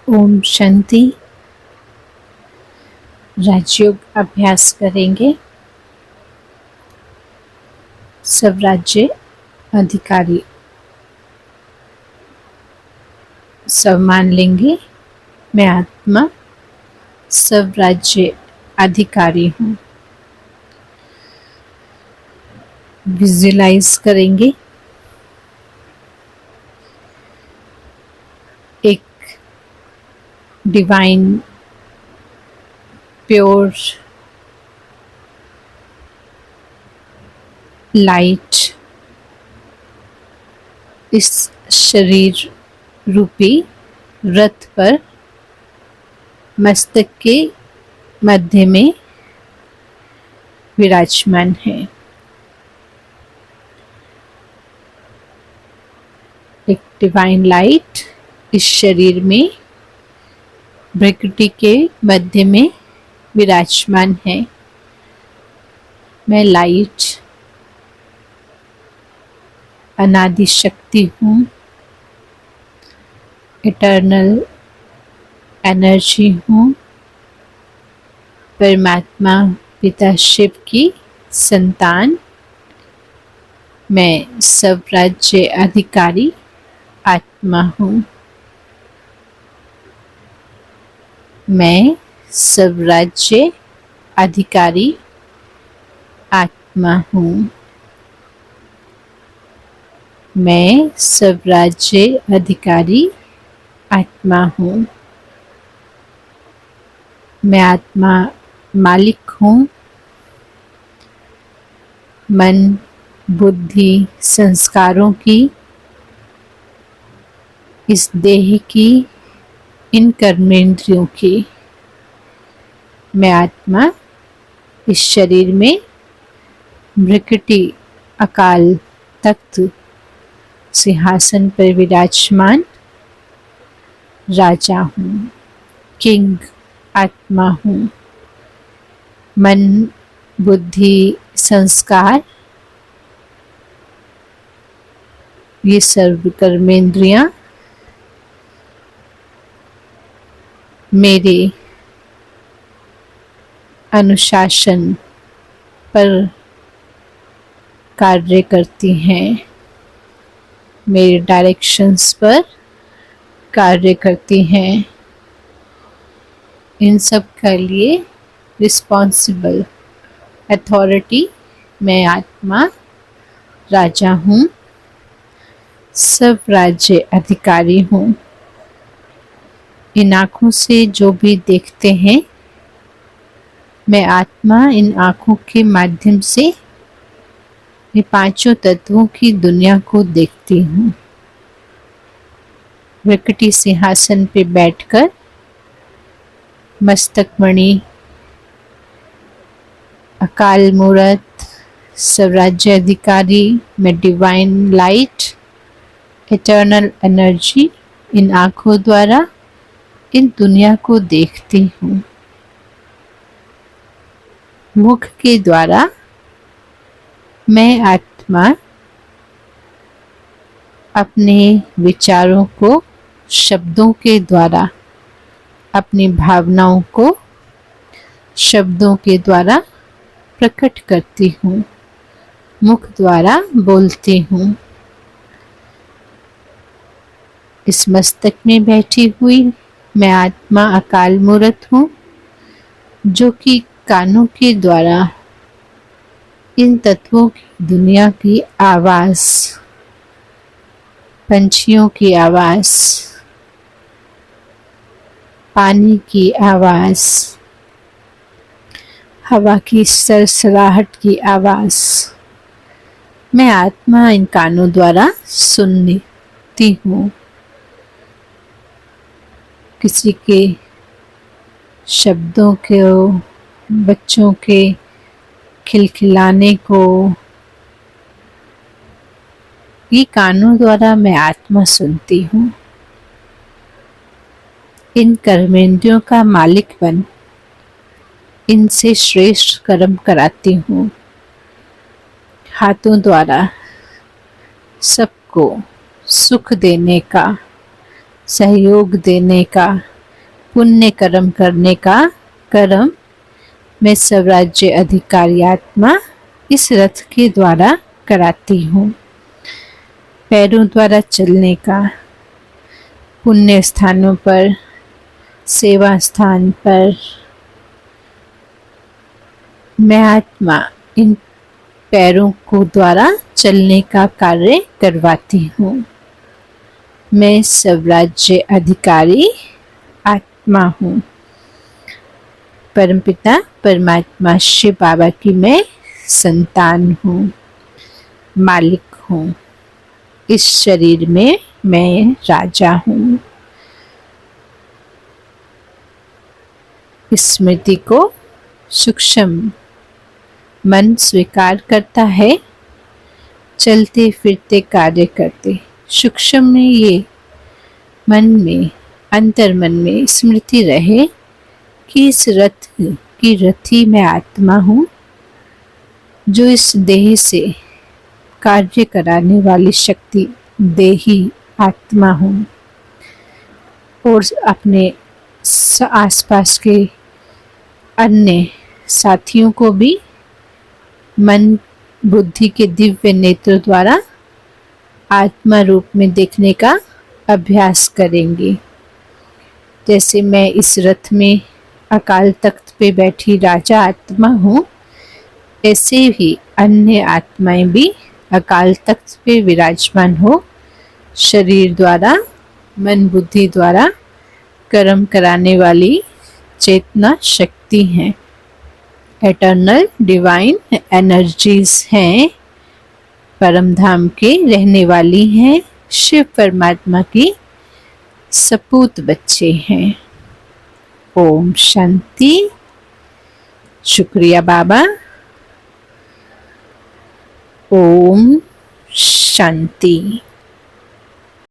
ओम शांति। राजयोग अभ्यास करेंगे। सब राज्य अधिकारी सब मान लेंगे, मैं आत्मा सब राज्य अधिकारी हूँ। विजुअलाइज करेंगे एक डिवाइन प्योर लाइट इस शरीर रूपी रथ पर मस्तक के मध्य में विराजमान है। एक डिवाइन लाइट इस शरीर में प्रकृति के मध्य में विराजमान है। मैं लाइट अनादि शक्ति हूँ, इटर्नल एनर्जी हूँ, परमात्मा पिता शिव की संतान। मैं सब राज्य अधिकारी आत्मा हूँ। मैं सब राज्य अधिकारी आत्मा हूँ। मैं सब राज्य अधिकारी आत्मा हूँ। मैं आत्मा मालिक हूँ। मन, बुद्धि, संस्कारों की, इस देह की, इन कर्मेंद्रियों की। मैं आत्मा इस शरीर में प्रकृति अकाल तख्त सिंहासन पर विराजमान राजा हूँ, किंग आत्मा हूँ। मन, बुद्धि, संस्कार, ये सर्व कर्मेंद्रियां मेरे अनुशासन पर कार्य करती हैं, मेरे डायरेक्शंस पर कार्य करती हैं। इन सब के लिए रिस्पॉन्सिबल अथॉरिटी मैं आत्मा राजा हूँ, सब राज्य अधिकारी हूँ। इन आँखों से जो भी देखते हैं, मैं आत्मा इन आँखों के माध्यम से ये पांचों तत्वों की दुनिया को देखती हूँ। प्रकृति सिंहासन पे बैठकर मस्तक मणि, अकाल मूर्त, स्वराज्य अधिकारी, मैं डिवाइन लाइट, इटर्नल एनर्जी, इन आँखों द्वारा इन दुनिया को देखती हूँ। मुख के द्वारा मैं आत्मा अपने विचारों को शब्दों के द्वारा, अपनी भावनाओं को शब्दों के द्वारा प्रकट करती हूँ, मुख द्वारा बोलती हूँ। इस मस्तक में बैठी हुई मैं आत्मा अकाल मूर्त हूँ, जो कि कानों के द्वारा इन तत्वों की दुनिया की आवाज़, पंछियों की आवाज़, पानी की आवाज़, हवा की सरसराहट की आवाज़, मैं आत्मा इन कानों द्वारा सुनती हूँ। किसी के शब्दों को, बच्चों के खिलखिलाने को, ये कानों द्वारा मैं आत्मा सुनती हूँ। इन कर्मेंद्रियों का मालिक बन इनसे श्रेष्ठ कर्म कराती हूँ। हाथों द्वारा सबको सुख देने का, सहयोग देने का, पुण्य कर्म करने का कर्म मैं स्वराज्य अधिकारी आत्मा इस रथ के द्वारा कराती हूँ। पैरों द्वारा चलने का पुण्य स्थानों पर, सेवा स्थान पर मैं आत्मा इन पैरों को द्वारा चलने का कार्य करवाती हूँ। मैं स्वराज्य अधिकारी आत्मा हूँ। परमपिता परमात्मा शिव बाबा की मैं संतान हूँ, मालिक हूँ। इस शरीर में मैं राजा हूँ। स्मृति को सूक्ष्म मन स्वीकार करता है। चलते फिरते कार्य करते सूक्ष्म में ये मन में, अंतर मन में स्मृति रहे कि इस रथ की रथी मैं आत्मा हूँ, जो इस देह से कार्य कराने वाली शक्ति देही आत्मा हूँ। और अपने आसपास के अन्य साथियों को भी मन बुद्धि के दिव्य नेत्र द्वारा आत्मा रूप में देखने का अभ्यास करेंगे। जैसे मैं इस रथ में अकाल तख्त पे बैठी राजा आत्मा हूँ, ऐसे ही अन्य आत्माएं भी अकाल तख्त पे विराजमान हो शरीर द्वारा, मन बुद्धि द्वारा कर्म कराने वाली चेतना शक्ति हैं। एटर्नल डिवाइन एनर्जीज हैं, परम धाम के रहने वाली हैं, शिव परमात्मा की सपूत बच्चे हैं। ओम शांति। शुक्रिया बाबा। ओम शांति।